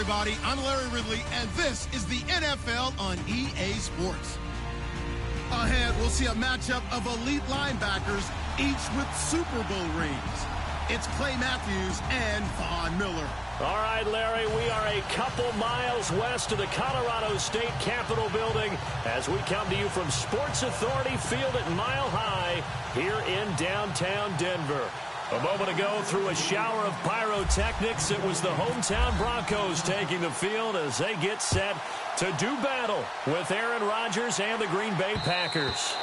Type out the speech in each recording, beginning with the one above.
everybody. I'm Larry Ridley, and this is the NFL on EA Sports. Ahead, we'll see a matchup of elite linebackers, each with Super Bowl rings. It's Clay Matthews and Von Miller. All right, Larry, we are a couple miles west of the Colorado State Capitol building as we come to you from Sports Authority Field at Mile High here in downtown Denver. A moment ago, through a shower of pyrotechnics, it was the hometown Broncos taking the field as they get set to do battle with Aaron Rodgers and the Green Bay Packers.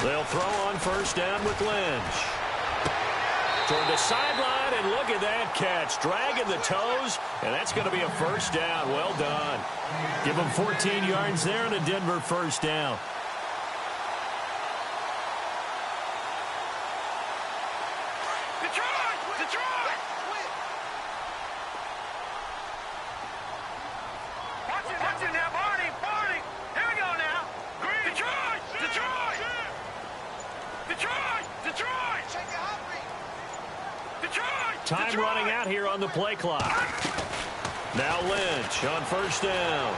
They'll throw on first down with Lynch. Toward the sideline, and look at that catch. Dragging the toes, and that's going to be a first down. Well done. Give them 14 yards there and a Denver first down. Time running out here on the play clock. Now Lynch on first down.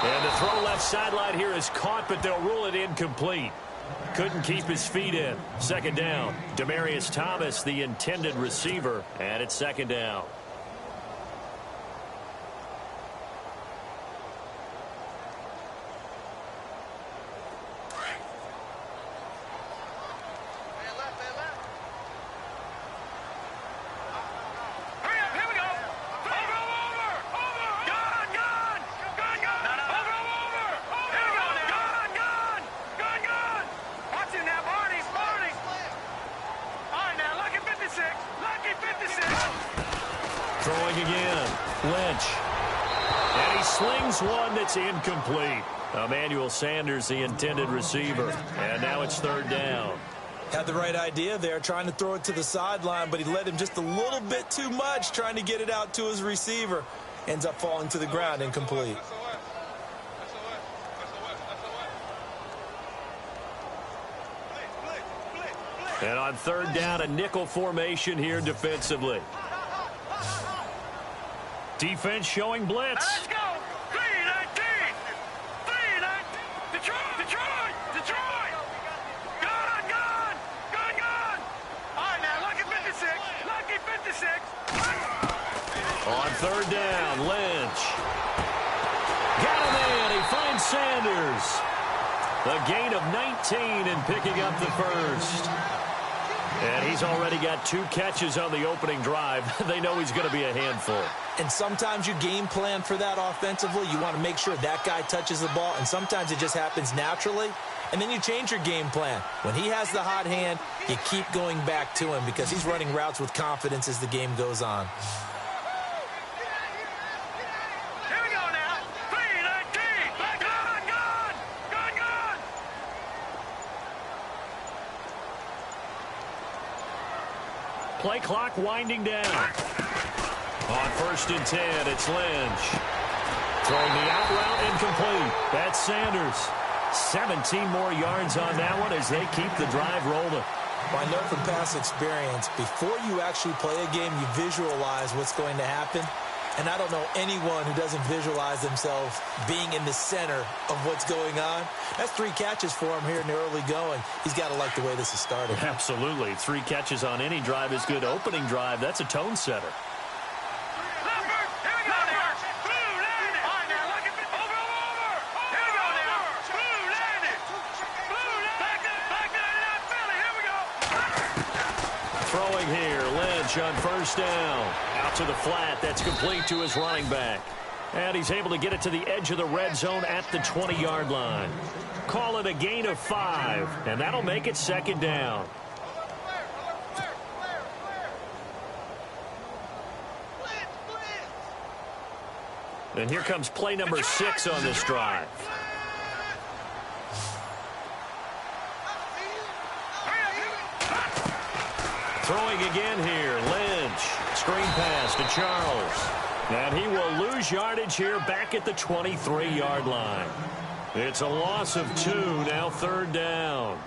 And the throw left sideline here is caught, but they'll rule it incomplete. Couldn't keep his feet in. Second down. Demaryius Thomas, the intended receiver, and it's second down. Throwing again. Lynch. And he slings one that's incomplete. Emmanuel Sanders, the intended receiver. And now it's third down. Had the right idea there, trying to throw it to the sideline, but he led him just a little bit too much, trying to get it out to his receiver. Ends up falling to the ground, incomplete. And on third down, a nickel formation here defensively. Defense showing blitz. Let's go. 3-19. 3-19. Detroit. Gone. All right, now, lucky 56. On third down, Lynch. Got him in. He finds Sanders. A gain of 19 and picking up the first. And he's already got 2 catches on the opening drive. They know he's going to be a handful. And sometimes you game plan for that offensively. You want to make sure that guy touches the ball, and sometimes it just happens naturally. And then you change your game plan. When he has the hot hand, you keep going back to him because he's running routes with confidence as the game goes on. Here we go now. 3-19. Gone. Play clock winding down. On first and 10, it's Lynch. Throwing the out route incomplete. That's Sanders. 17 more yards on that one as they keep the drive rolling. Well, I know from past experience, before you actually play a game, you visualize what's going to happen. And I don't know anyone who doesn't visualize themselves being in the center of what's going on. That's 3 catches for him here in the early going. He's got to like the way this is started. Absolutely. 3 catches on any drive is good. Opening drive, that's a tone setter. throwing here. Lynch on first down. Out to the flat. That's complete to his running back. And he's able to get it to the edge of the red zone at the 20-yard line. Call it a gain of 5, and that'll make it second down. And here comes play number 6 on this drive. Throwing again here. Lynch. Screen pass to Charles. And he will lose yardage here back at the 23-yard line. It's a loss of 2, now third down.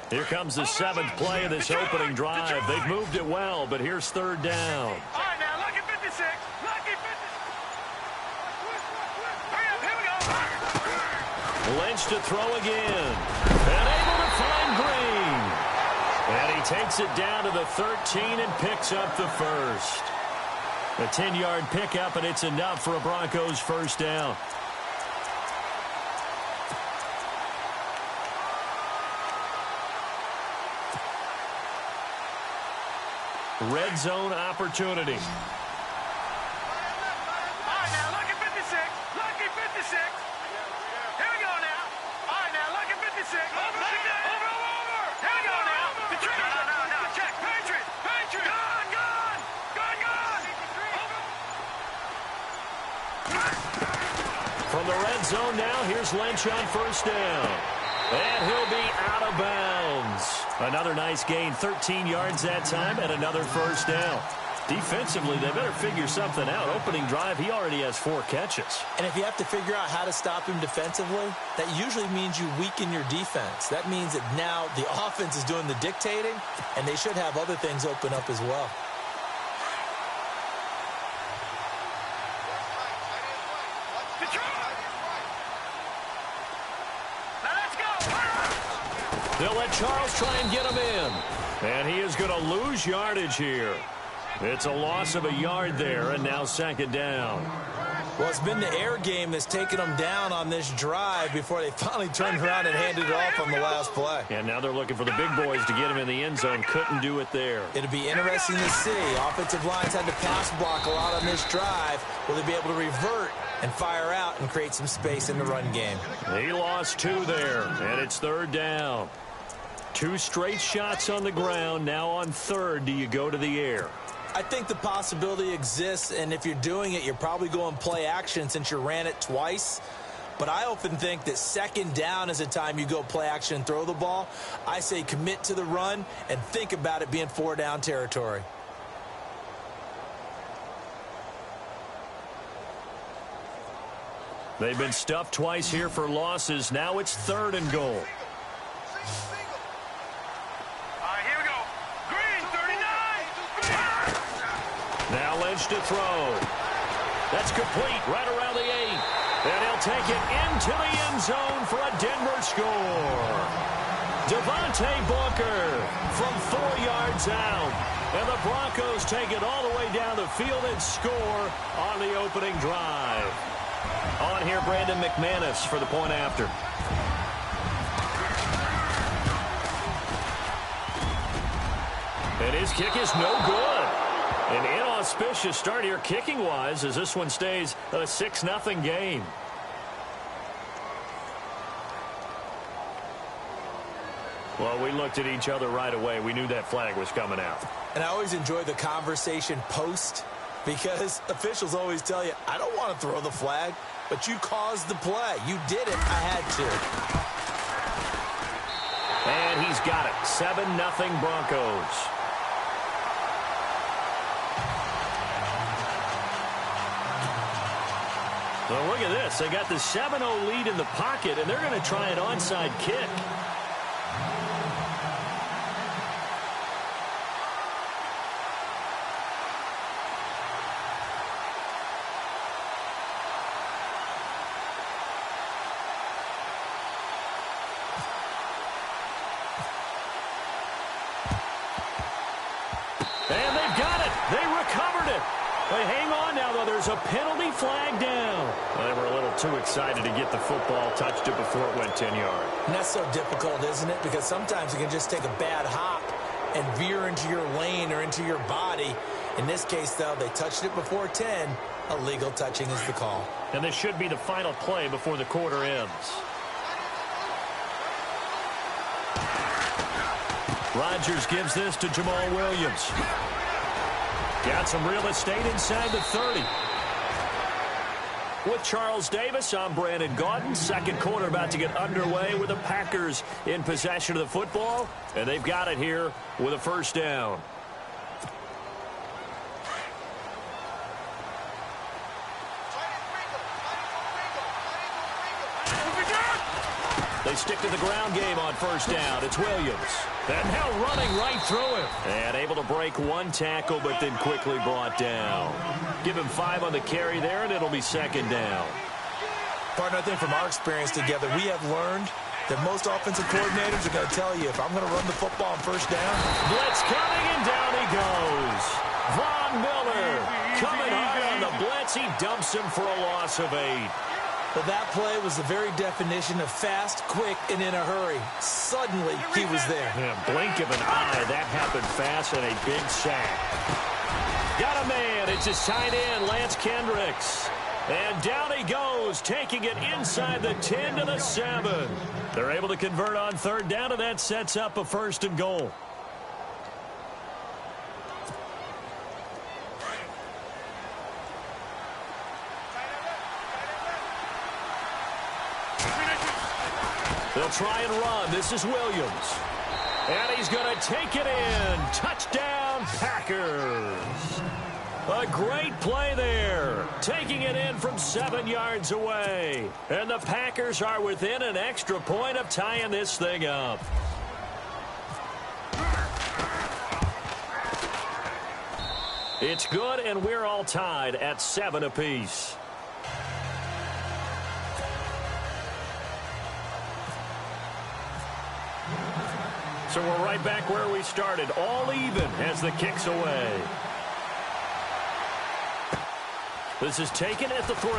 Here comes the 7th play of this opening drive. They've moved it well, but here's third down. All right, now, lucky 56. Lucky 56. Hurry up, here we go. Lynch to throw again. And able to find Green. And he takes it down to the 13 and picks up the first. A 10-yard pickup, and it's enough for a Broncos first down. Red zone opportunity. All right, now, lucky 56. Lucky 56. Here we go now. All right, now, lucky 56. Over. Here we go now. The trick. No. Check. Patriot. Gone. From the red zone now, here's Lynch on first down. And he'll be out of bounds. Another nice gain, 13 yards that time, and another first down. Defensively, they better figure something out. Opening drive, he already has 4 catches. And if you have to figure out how to stop him defensively, that usually means you weaken your defense. That means that now the offense is doing the dictating, and they should have other things open up as well. They'll let Charles try and get him in. And he is going to lose yardage here. It's a loss of a yard there, and now second down. Well, it's been the air game that's taken them down on this drive before they finally turned around and handed it off on the last play. And now they're looking for the big boys to get him in the end zone. Couldn't do it there. It'll be interesting to see. Offensive lines had to pass block a lot on this drive. Will they be able to revert and fire out and create some space in the run game? He lost 2 there, and it's third down. 2 straight shots on the ground. Now on third, do you go to the air? I think the possibility exists, and if you're doing it, you're probably going play action since you ran it twice. But I often think that second down is the time you go play action and throw the ball. I say commit to the run and think about it being 4-down territory. They've been stuffed twice here for losses. Now it's 3rd and goal. Now Lynch to throw. That's complete right around the 8. And he'll take it into the end zone for a Denver score. Devontae Booker from 4 yards out. And the Broncos take it all the way down the field and score on the opening drive. On here, Brandon McManus for the point after. And his kick is no good. An inauspicious start here kicking-wise as this one stays a 6-0 game. Well, we looked at each other right away. We knew that flag was coming out. And I always enjoy the conversation post because officials always tell you, I don't want to throw the flag, but you caused the play. You did it. I had to. And he's got it. 7-0 Broncos. Well, look at this. They got the 7-0 lead in the pocket, and they're going to try an onside kick. Well, hang on now, though. There's a penalty flag down. Well, they were a little too excited to get the football, touched it before it went 10 yards. And that's so difficult, isn't it? Because sometimes you can just take a bad hop and veer into your lane or into your body. In this case, though, they touched it before 10. Illegal touching is the call. And this should be the final play before the quarter ends. Rodgers gives this to Jamal Williams. Got some real estate inside the 30. With Charles Davis, I'm Brandon Gaudin. Second quarter about to get underway with the Packers in possession of the football. And they've got it here with a first down. They stick to the ground game on first down. It's Williams. And now running right through him. And able to break one tackle, but then quickly brought down. Give him 5 on the carry there, and it'll be second down. Partner, I think from our experience together, we have learned that most offensive coordinators are going to tell you, if I'm going to run the football on first down. Blitz coming, and down he goes. Von Miller coming hard on the blitz. He dumps him for a loss of 8. But that play was the very definition of fast, quick, and in a hurry. Suddenly, he was there. Yeah, blink of an eye. That happened fast and a big sack. Got a man. It's his tight end, Lance Kendricks. And down he goes, taking it inside the 10 to the 7. They're able to convert on third down, and that sets up a first and goal. They'll try and run. This is Williams. And he's going to take it in. Touchdown, Packers. A great play there. Taking it in from 7 yards away. And the Packers are within an extra point of tying this thing up. It's good, and we're all tied at 7 apiece. So we're right back where we started, all even as the kick's away. This is taken at the 3.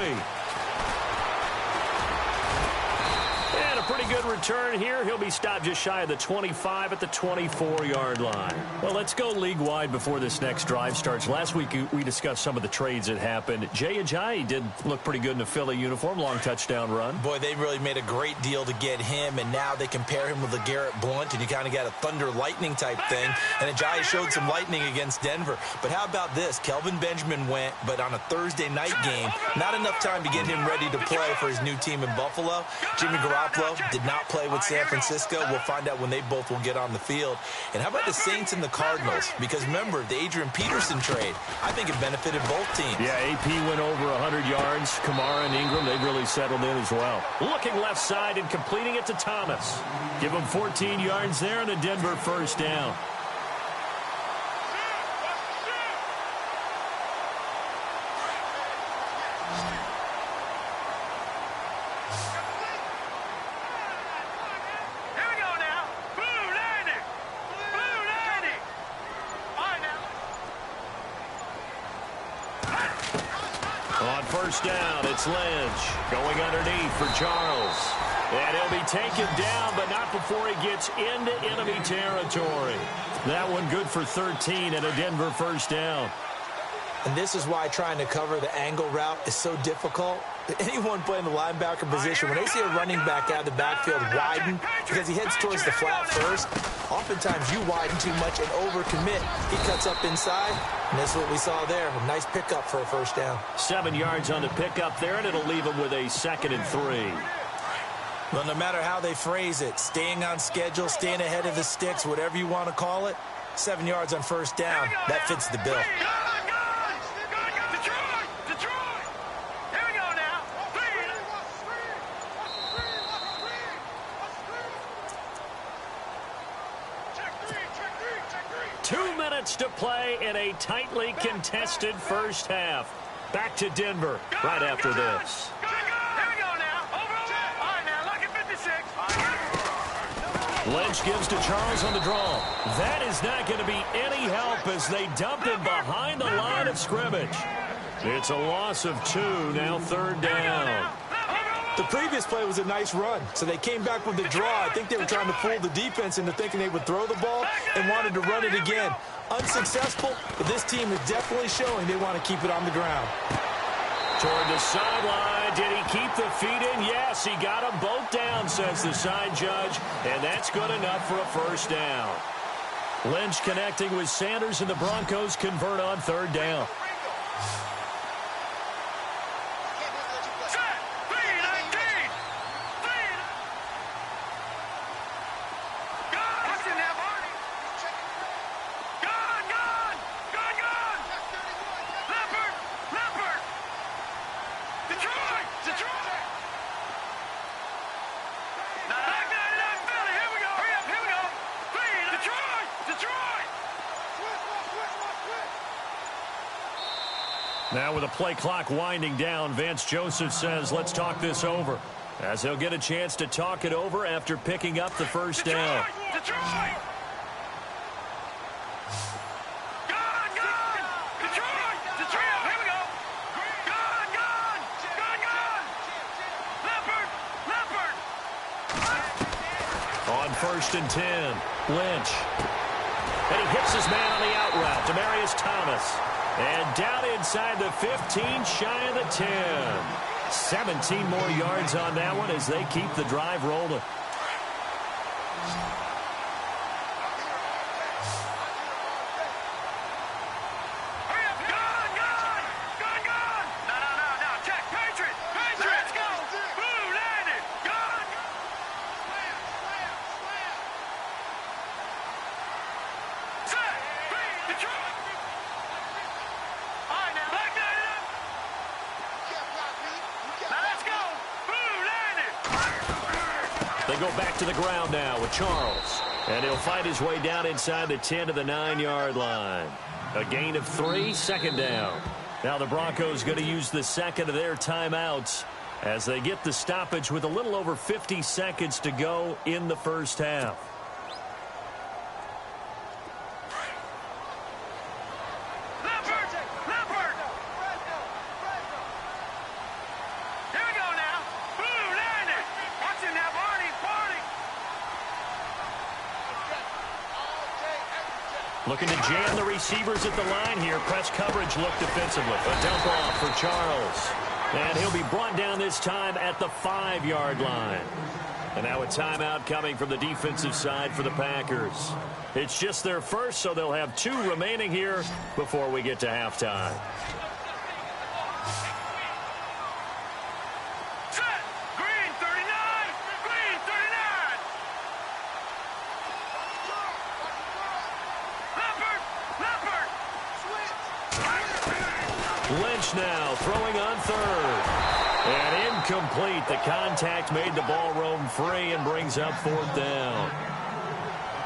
And a pretty good return here. He'll be stopped just shy of the 25 at the 24-yard line. Well, let's go league-wide before this next drive starts. Last week, we discussed some of the trades that happened. Jay Ajayi did look pretty good in a Philly uniform, long touchdown run. Boy, they really made a great deal to get him, and now they compare him with LeGarrette Blount, and you kind of got a thunder-lightning type thing. And Ajayi showed some lightning against Denver. But how about this? Kelvin Benjamin went, but on a Thursday night game, not enough time to get him ready to play for his new team in Buffalo. Jimmy Garoppolo did not play with San Francisco. We'll find out when they both will get on the field. And how about the Saints and the Cardinals? Because remember, the Adrian Peterson trade, I think it benefited both teams. Yeah, AP went over 100 yards. Kamara and Ingram, they've really settled in as well. Looking left side and completing it to Thomas. Give him 14 yards there and a Denver first down. First down, it's Lynch going underneath for Charles. And he'll be taken down, but not before he gets into enemy territory. That one good for 13 and a Denver first down. And this is why trying to cover the angle route is so difficult. Anyone playing the linebacker position, when they see a running back out of the backfield widen because he heads towards the flat first, oftentimes you widen too much and overcommit. He cuts up inside, and that's what we saw there. A nice pickup for a first down. 7 yards on the pickup there, and it'll leave him with a 2nd and 3. Well, no matter how they phrase it, staying on schedule, staying ahead of the sticks, whatever you want to call it, 7 yards on first down, that fits the bill. To play in a tightly contested first half. Back to Denver right after this. Lynch gives to Charles on the draw. That is not going to be any help as they dump him behind the line of scrimmage. It's a loss of 2, now 3rd down. The previous play was a nice run, so they came back with the draw. I think they were trying to fool the defense into thinking they would throw the ball and wanted to run it again. Unsuccessful, but this team is definitely showing they want to keep it on the ground. Toward the sideline. Did he keep the feet in? Yes, he got them both down, says the side judge, and that's good enough for a 1st down. Lynch connecting with Sanders, and the Broncos convert on 3rd down. Now with the play clock winding down, Vance Joseph says, let's talk this over, as he'll get a chance to talk it over after picking up the 1st down. Detroit! On 1st and 10, Lynch. And he hits his man on the out route, Demaryius Thomas. And down inside the 15, shy of the 10. 17 more yards on that one as they keep the drive rolling. They go back to the ground now with Charles. And he'll find his way down inside the 10 to the 9-yard line. A gain of 3, 2nd down. Now the Broncos going to use the 2nd of their timeouts as they get the stoppage with a little over 50 seconds to go in the 1st half. Looking to jam the receivers at the line here. Press coverage look defensively. A dump off for Charles. And he'll be brought down this time at the 5-yard line. And now a timeout coming from the defensive side for the Packers. It's just their first, so they'll have 2 remaining here before we get to halftime. Lynch now throwing on 3rd. And incomplete. The contact made the ball roam free and brings up 4th down.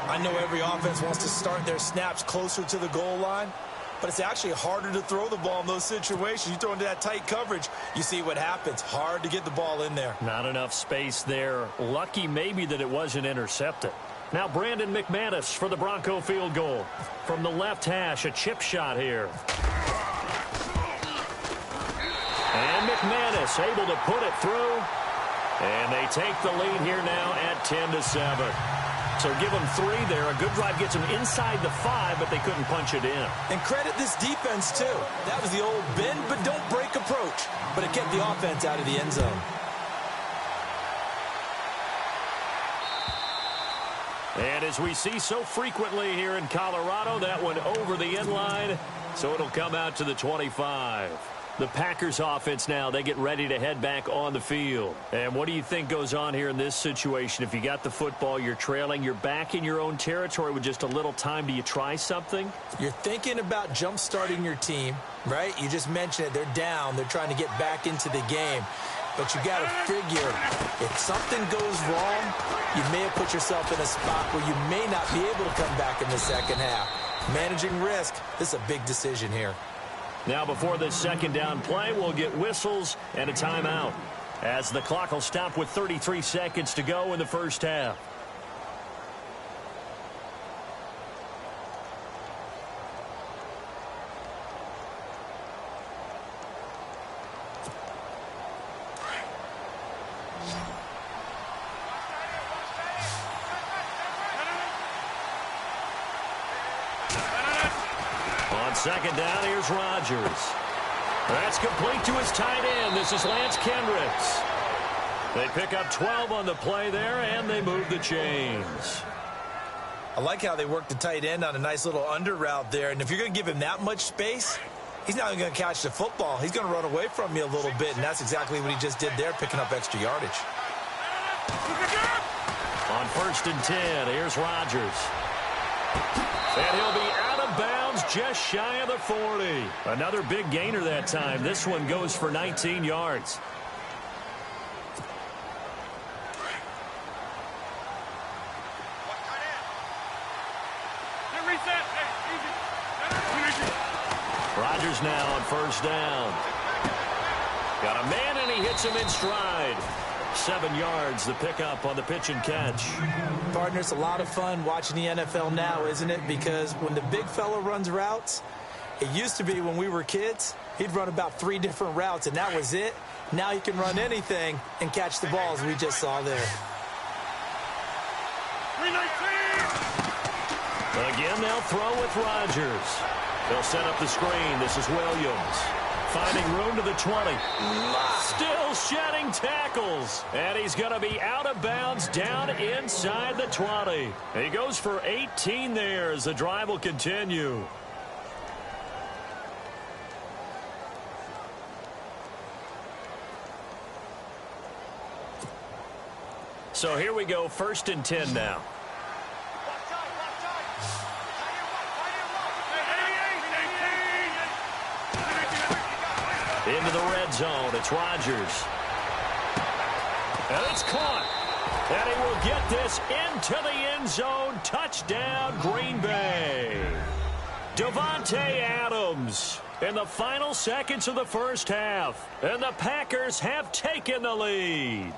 I know every offense wants to start their snaps closer to the goal line, but it's actually harder to throw the ball in those situations. You throw into that tight coverage, you see what happens. Hard to get the ball in there. Not enough space there. Lucky maybe that it wasn't intercepted. Now Brandon McManus for the Bronco field goal. From the left hash, a chip shot here. And McManus able to put it through. And they take the lead here now at 10-7. So give them 3 there. A good drive gets them inside the 5, but they couldn't punch it in. And credit this defense, too. That was the old bend but don't break approach. But it kept the offense out of the end zone. And as we see so frequently here in Colorado, that one over the end line. So it'll come out to the 25. The Packers offense now, they get ready to head back on the field. And what do you think goes on here in this situation? If you got the football, you're trailing, you're back in your own territory with just a little time. Do you try something? You're thinking about jump-starting your team, right? You just mentioned it. They're down. They're trying to get back into the game. But you got to figure, if something goes wrong, you may have put yourself in a spot where you may not be able to come back in the second half. Managing risk, this is a big decision here. Now before this 2nd down play, we'll get whistles and a timeout, as the clock will stop with 33 seconds to go in the 1st half. second down, here's Rodgers. That's complete to his tight end. This is Lance Kendricks. They pick up 12 on the play there, and they move the chains. I like how they work the tight end on a nice little under route there. And if you're going to give him that much space, he's not even going to catch the football. He's going to run away from you a little bit, and that's exactly what he just did there, picking up extra yardage. On 1st and 10, here's Rodgers. And he'll be out of bounds just shy of the 40. Another big gainer that time. This one goes for 19 yards. Rodgers now on 1st down. Got a man, and he hits him in stride. 7 yards, the pickup on the pitch and catch. Partner, it's a lot of fun watching the NFL now, isn't it? Because when the big fella runs routes, it used to be when we were kids, he'd run about 3 different routes, and that was it. Now he can run anything and catch the balls we just saw there. Again, they'll throw with Rodgers. They'll set up the screen. This is Williams. Finding room to the 20. Still shedding tackles. And he's going to be out of bounds down inside the 20. He goes for 18 there as the drive will continue. So here we go, 1st and 10 now. Into the red zone. It's Rodgers. And it's caught. And he will get this into the end zone. Touchdown, Green Bay. Davante Adams in the final seconds of the first half. And the Packers have taken the lead.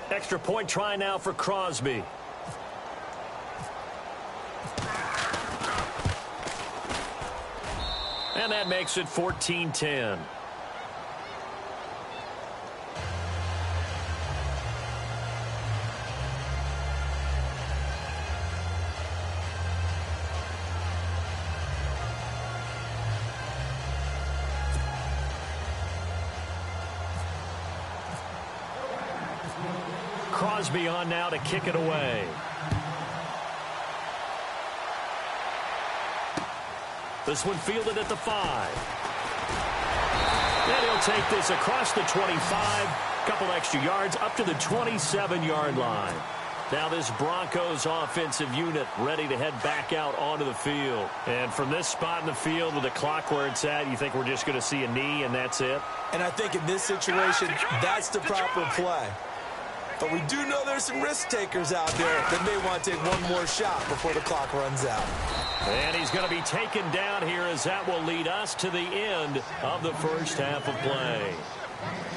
Extra point try now for Crosby. And that makes it 14-10. Crosby on now to kick it away. This one fielded at the 5. And he'll take this across the 25. Couple extra yards up to the 27-yard line. Now this Broncos offensive unit ready to head back out onto the field. And from this spot in the field with the clock where it's at, you think we're just going to see a knee and that's it? And I think in this situation, that's the proper play. But we do know there's some risk takers out there that may want to take one more shot before the clock runs out. And he's going to be taken down here as that will lead us to the end of the first half of play.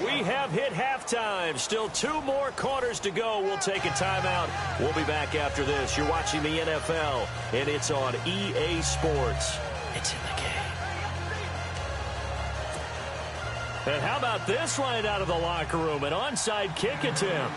We have hit halftime. Still 2 more quarters to go. We'll take a timeout. We'll be back after this. You're watching the NFL, and it's on EA Sports. It's in the game. And how about this right out of the locker room? An onside kick attempt.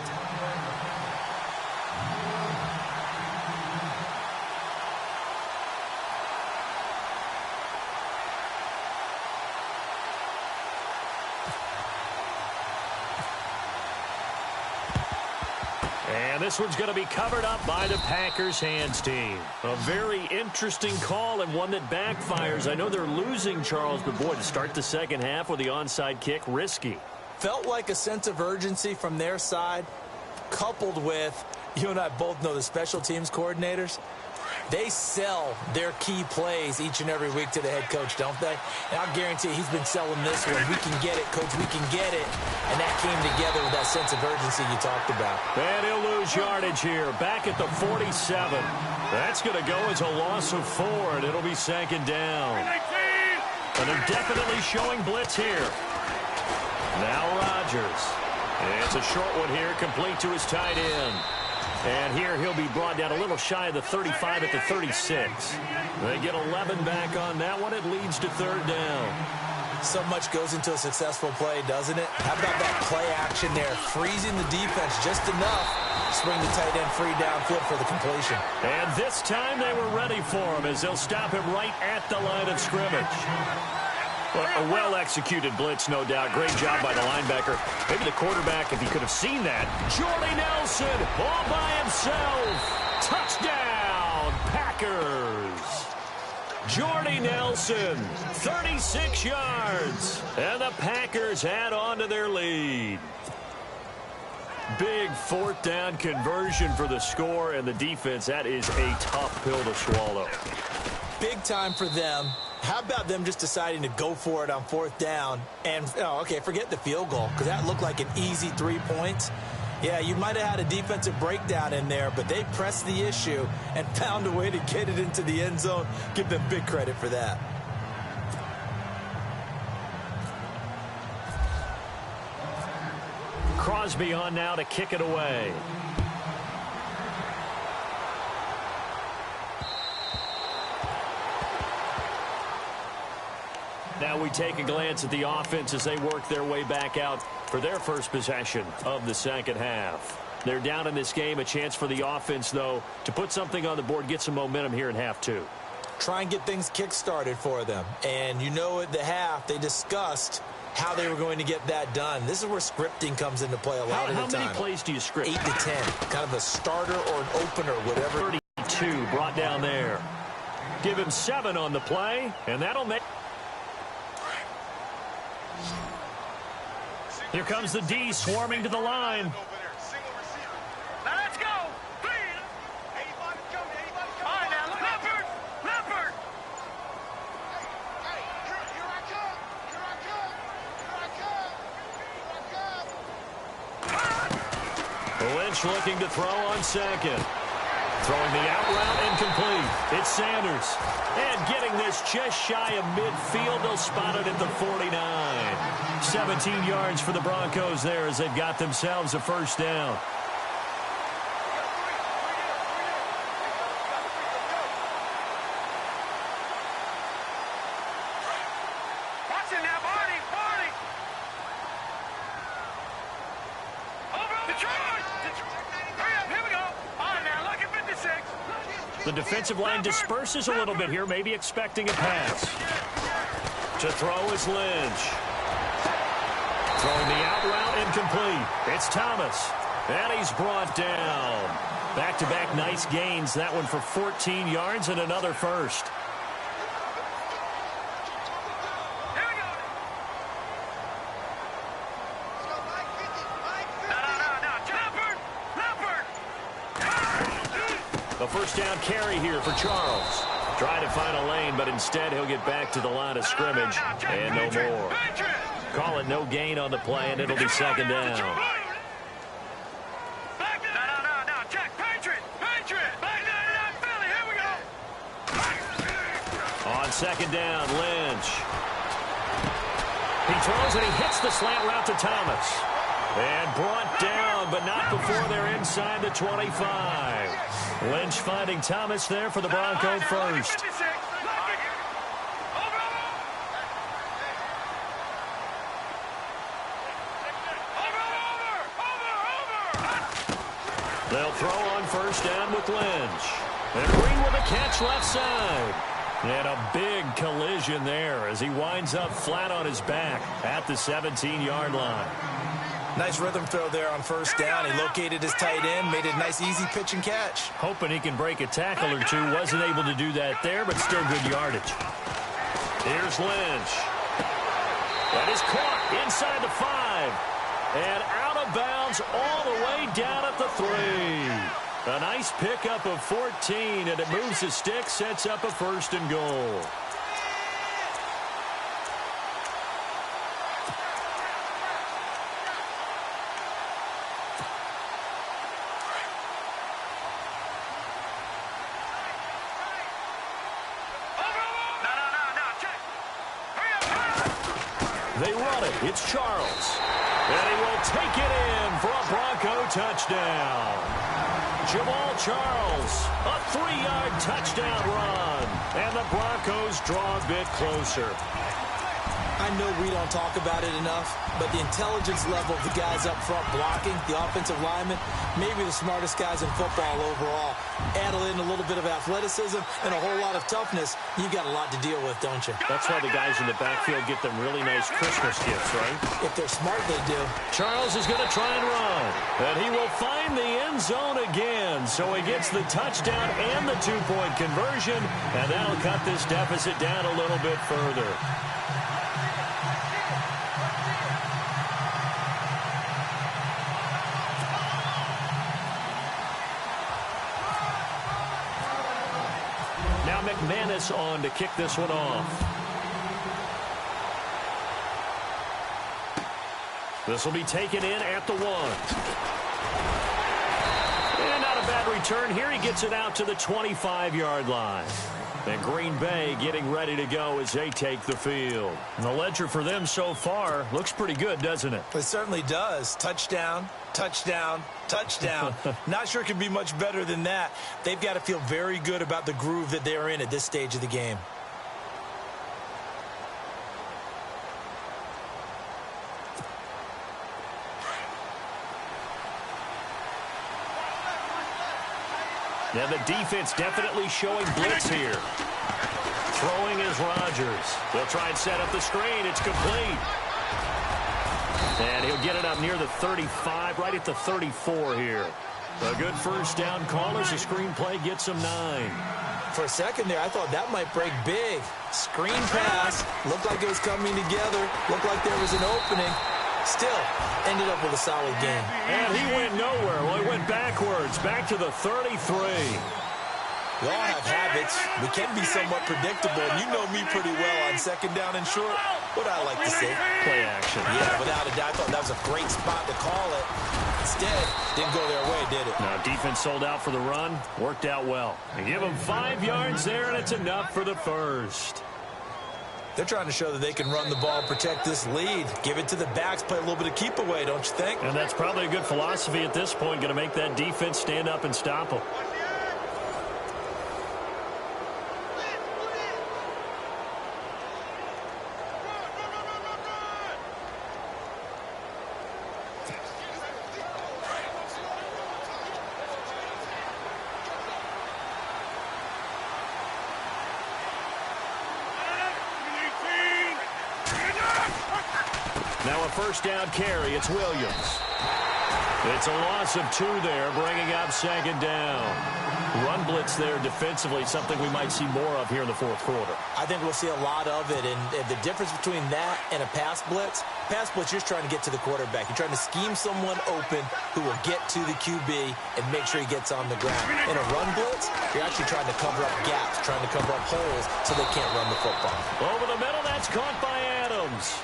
And this one's going to be covered up by the Packers hands team. A very interesting call and one that backfires. I know they're losing, Charles, but boy, to start the second half with the onside kick, risky. Felt like a sense of urgency from their side, coupled with, you and I both know the special teams coordinators, they sell their key plays each and every week to the head coach, don't they? And I'll guarantee he's been selling this one. We can get it, coach, we can get it. And that came together with that sense of urgency you talked about. And he'll lose yardage here, back at the 47. That's going to go as a loss of 4, and it'll be second down. And they're definitely showing blitz here. Now Rodgers. And it's a short one here, complete to his tight end. And here he'll be brought down a little shy of the 35 at the 36. They get 11 back on that one. It leads to third down. So much goes into a successful play, doesn't it? How about that play action there, freezing the defense just enough, swing the tight end free downfield for the completion. And this time they were ready for him as they'll stop him right at the line of scrimmage. Well, a well-executed blitz, no doubt. Great job by the linebacker. Maybe the quarterback, if he could have seen that. Jordy Nelson all by himself. Touchdown, Packers. Jordy Nelson, 36 yards. And the Packers add on to their lead. Big fourth down conversion for the score, and the defense, that is a tough pill to swallow. Big time for them. How about them just deciding to go for it on fourth down? And, forget the field goal, because that looked like an easy 3 points. Yeah, you might have had a defensive breakdown in there, but they pressed the issue and found a way to get it into the end zone. Give them big credit for that. Crosby on now to kick it away. Now we take a glance at the offense as they work their way back out for their first possession of the second half. They're down in this game. A chance for the offense, though, to put something on the board, get some momentum here in half two. Try and get things kick-started for them. And at the half, they discussed how they were going to get that done. This is where scripting comes into play a lot of the time. How many plays do you script? 8 to 10. Kind of a starter or an opener, whatever. 32 brought down there. Give him 7 on the play, and that'll make... Here comes the D swarming to the line. Now let's go. All right, now look. Leopard. Hey, here I come. Lynch looking to throw on second. Throwing the out route incomplete. It's Sanders. And getting this just shy of midfield. They'll spot it at the 49. 17 yards for the Broncos there as they've got themselves a first down. Watch it now, Barney. Over the charge. Hurry up, here we go. All right, now look at 56. The defensive line disperses a little bit here, maybe expecting a pass. To throw is Lynch. Throwing the out route incomplete. It's Thomas. And he's brought down. Back-to-back nice gains. That one for 14 yards and another first. Here we go. No. A first down carry here for Charles. Trying to find a lane, but instead he'll get back to the line of scrimmage. And no more. Call it no gain on the play, and it'll be second down. No. Check. Patriot. Back down, Philly. Here we go. On second down, Lynch. He throws and he hits the slant route to Thomas. And brought down, but not before they're inside the 25. Lynch finding Thomas there for the Bronco first. They'll throw on first down with Lynch. And Green with a catch left side. And a big collision there as he winds up flat on his back at the 17-yard line. Nice rhythm throw there on first down. He located his tight end, made it a nice easy pitch and catch. Hoping he can break a tackle or two. Wasn't able to do that there, but still good yardage. Here's Lynch. That is caught inside the 5. And out of bounds all the way down at the 3. A nice pickup of 14, and it moves the stick, sets up a first and goal. They run it. It's Charles. And he will take it in for a Bronco touchdown. Jamal Charles, a 3-yard touchdown run. And the Broncos draw a bit closer. I know we don't talk about it enough, but the intelligence level of the guys up front blocking, the offensive linemen, maybe the smartest guys in football overall. Add in a little bit of athleticism and a whole lot of toughness, you've got a lot to deal with, don't you? That's why the guys in the backfield get them really nice Christmas gifts, right? If they're smart, they do. Charles is going to try and run, and he will find the end zone again. So he gets the touchdown and the two-point conversion, and that'll cut this deficit down a little bit further. Now McManus on to kick this one off. This will be taken in at the 1. And not a bad return here. He gets it out to the 25-yard line. And Green Bay getting ready to go as they take the field. And the ledger for them so far looks pretty good, doesn't it? It certainly does. Touchdown, touchdown, touchdown. Not sure it can be much better than that. They've got to feel very good about the groove that they're in at this stage of the game. Now the defense definitely showing blitz here. Throwing is Rodgers. They'll try and set up the screen. It's complete. And he'll get it up near the 35, right at the 34 here. A good first down call as the screenplay gets him 9. For a second there, I thought that might break big. Screen pass. Looked like it was coming together. Looked like there was an opening. Still, ended up with a solid game. And he went nowhere. Well, he went backwards, back to the 33. We all have habits. We can be somewhat predictable. And you know me pretty well on second down and short. What I like to say? Play action. Yeah, without a doubt. I thought that was a great spot to call it. Instead, didn't go their way, did it? Now, defense sold out for the run. Worked out well. They give him 5 yards there, and it's enough for the first. They're trying to show that they can run the ball, protect this lead. Give it to the backs, play a little bit of keep away, don't you think? And that's probably a good philosophy at this point. Going to make that defense stand up and stop them. Now a first down carry. It's Williams. It's a loss of 2 there, bringing up second down. Run blitz there defensively, something we might see more of here in the fourth quarter. I think we'll see a lot of it, and the difference between that and a pass blitz, you're just trying to get to the quarterback. You're trying to scheme someone open who will get to the QB and make sure he gets on the ground. In a run blitz, you're actually trying to cover up gaps, trying to cover up holes so they can't run the football. Over the middle, that's caught by Adams.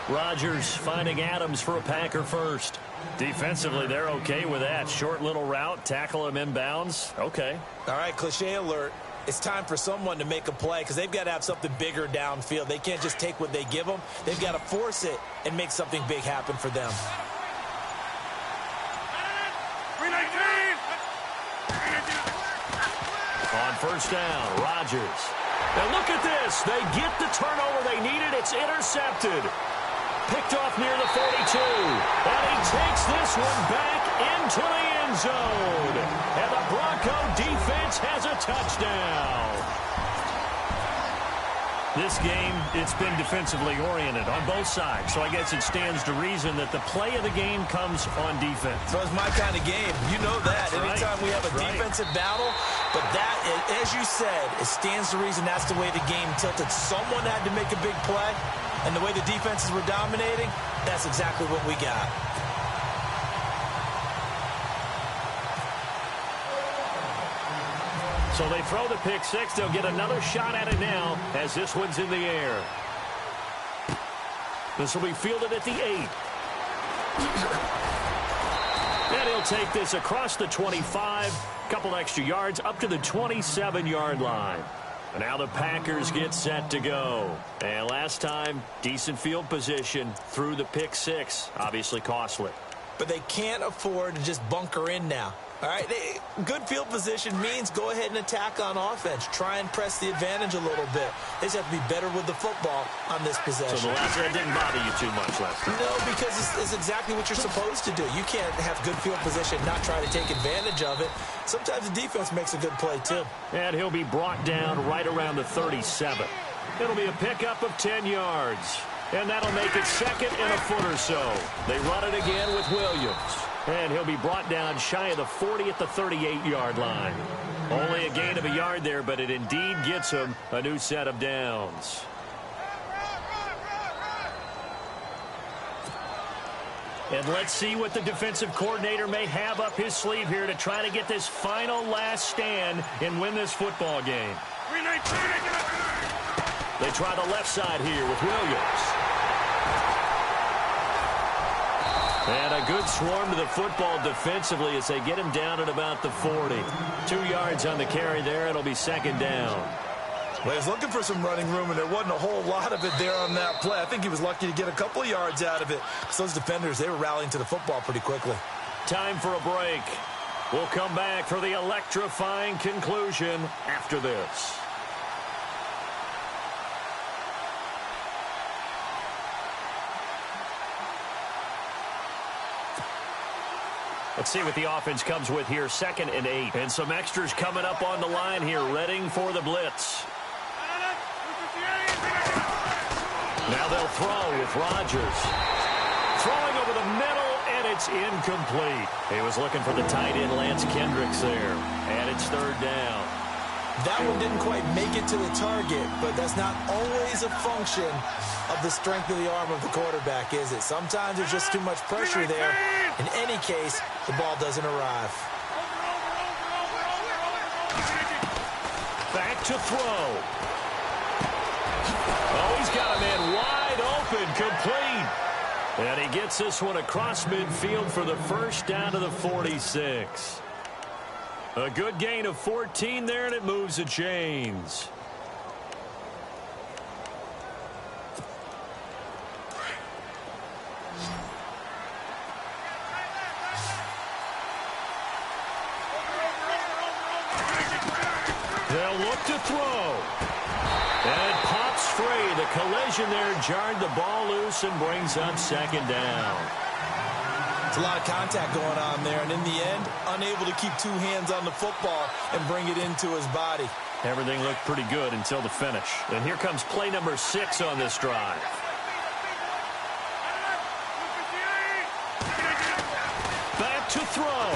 Rodgers finding Adams for a Packer first. Defensively, they're okay with that. Short little route, tackle him inbounds. Okay. All right, cliche alert. It's time for someone to make a play because they've got to have something bigger downfield. They can't just take what they give them. They've got to force it and make something big happen for them. On first down, Rodgers. Now look at this. They get the turnover they needed. It's intercepted. Picked off near the 42. And he takes this one back into the end zone. And the Bronco defense has a touchdown. This game, it's been defensively oriented on both sides. So I guess it stands to reason that the play of the game comes on defense. So it's my kind of game. You know that. Anytime we have a defensive battle. But that, as you said, it stands to reason that's the way the game tilted. Someone had to make a big play. And the way the defenses were dominating, that's exactly what we got. So they throw the pick six. They'll get another shot at it now as this one's in the air. This will be fielded at the 8. And he'll take this across the 25. Couple extra yards up to the 27-yard line. And now the Packers get set to go. And last time, decent field position through the pick six. Obviously costly. But they can't afford to just bunker in now. All right, good field position means go ahead and attack on offense. Try and press the advantage a little bit. They just have to be better with the football on this possession. So the last one didn't bother you too much last time? No, because it's exactly what you're supposed to do. You can't have good field position, not try to take advantage of it. Sometimes the defense makes a good play, too. And he'll be brought down right around the 37. It'll be a pickup of 10 yards. And that'll make it second and a foot or so. They run it again with Williams. And he'll be brought down shy of the 40 at the 38-yard line. Only a gain of a yard there, but it indeed gets him a new set of downs. And let's see what the defensive coordinator may have up his sleeve here to try to get this final last stand and win this football game. They try the left side here with Williams. And a good swarm to the football defensively as they get him down at about the 40. 2 yards on the carry there. It'll be second down. Well, he was looking for some running room, and there wasn't a whole lot of it there on that play. I think he was lucky to get a couple of yards out of it. Because those defenders, they were rallying to the football pretty quickly. Time for a break. We'll come back for the electrifying conclusion after this. Let's see what the offense comes with here. 2nd and 8. And some extras coming up on the line here, readying for the blitz. Now they'll throw with Rodgers. Throwing over the middle, and it's incomplete. He was looking for the tight end, Lance Kendricks, there. And it's 3rd down. That one didn't quite make it to the target, but that's not always a function of the strength of the arm of the quarterback, is it? Sometimes there's just too much pressure there. In any case, the ball doesn't arrive. Back to throw. Oh, he's got a man wide open, complete. And he gets this one across midfield for the first down to the 46. A good gain of 14 there, and it moves the chains. They'll look to throw. And it pops free. The collision there jarred the ball loose and brings up 2nd down. It's a lot of contact going on there, and in the end, unable to keep 2 hands on the football and bring it into his body. Everything looked pretty good until the finish. And here comes play number 6 on this drive. Back to throw.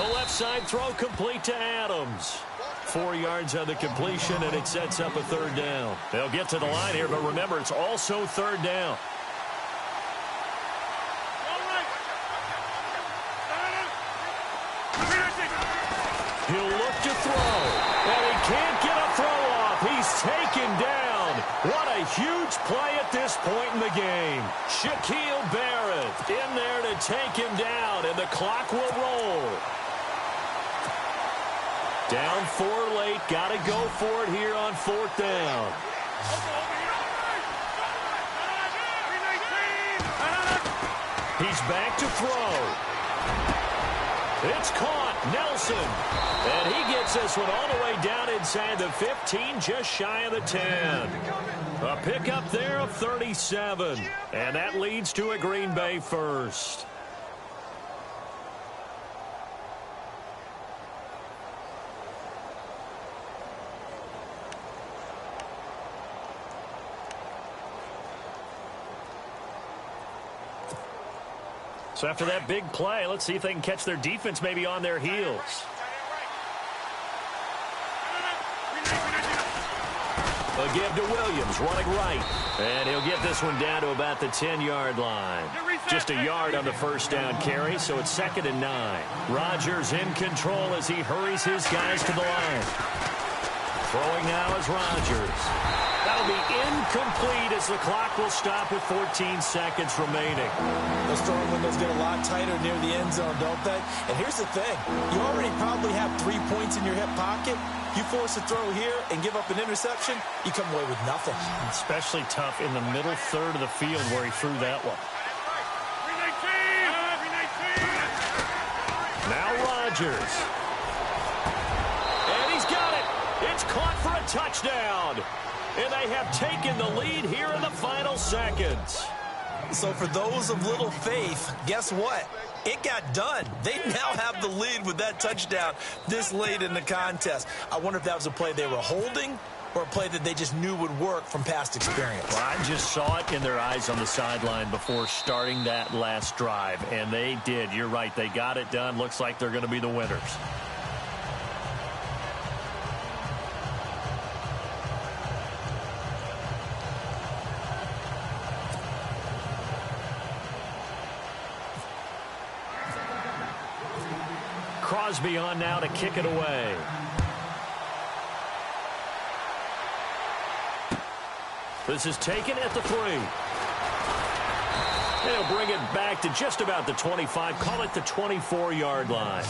The left side throw complete to Adams. 4 yards on the completion, and it sets up a 3rd down. They'll get to the line here, but remember, it's also 3rd down. He'll look to throw, and he can't get a throw off. He's taken down. What a huge play at this point in the game. Shaquille Barrett in there to take him down, and the clock will roll. Down 4 late. Got to go for it here on 4th down. He's back to throw. It's caught. Nelson. And he gets this one all the way down inside the 15, just shy of the 10. A pickup there of 37. And that leads to a Green Bay first. So after that big play, let's see if they can catch their defense maybe on their heels. A give to Williams, running right. And he'll get this one down to about the 10-yard line. Just a yard on the first down carry, so it's 2nd and 9. Rodgers in control as he hurries his guys to the line. Throwing now is Rodgers. That'll be incomplete as the clock will stop with 14 seconds remaining. Those throwing windows get a lot tighter near the end zone, don't they? And here's the thing. You already probably have 3 points in your hip pocket. You force a throw here and give up an interception, you come away with nothing. Especially tough in the middle third of the field where he threw that one. Chargers. And he's got it. It's caught for a touchdown. And they have taken the lead here in the final seconds. So for those of little faith, guess what? It got done. They now have the lead with that touchdown this late in the contest. I wonder if that was a play they were holding or a play that they just knew would work from past experience. Well, I just saw it in their eyes on the sideline before starting that last drive, and they did. You're right. They got it done. Looks like they're going to be the winners. Crosby on now to kick it away. This is taken at the 3. They'll bring it back to just about the 25. Call it the 24-yard line.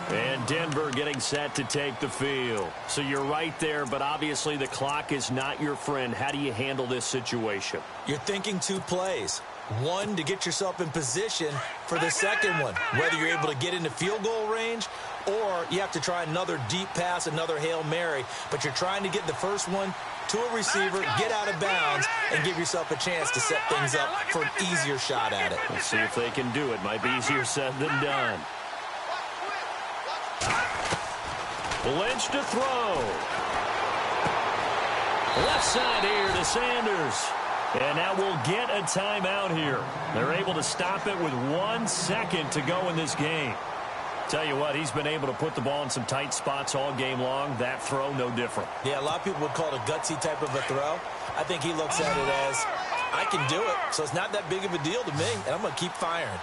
And Denver getting set to take the field. So you're right there, but obviously the clock is not your friend. How do you handle this situation? You're thinking 2 plays. One, to get yourself in position for the second one, whether you're able to get into field goal range or you have to try another deep pass, another Hail Mary, but you're trying to get the first one to a receiver, get out of bounds, and give yourself a chance to set things up for an easier shot at it. Let's see if they can do it. Might be easier said than done. Lynch to throw. Left side here to Sanders. And now we'll get a timeout here. They're able to stop it with 1 second to go in this game. Tell you what, he's been able to put the ball in some tight spots all game long. That throw, no different. Yeah, a lot of people would call it a gutsy type of a throw. I think he looks at it as, I can do it, so it's not that big of a deal to me, and I'm going to keep firing.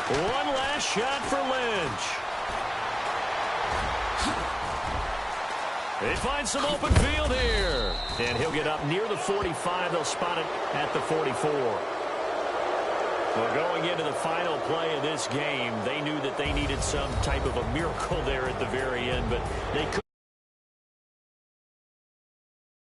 One last shot for Lynch. They find some open field here. And he'll get up near the 45. They'll spot it at the 44. Well, going into the final play of this game, they knew that they needed some type of a miracle there at the very end, but they couldn't.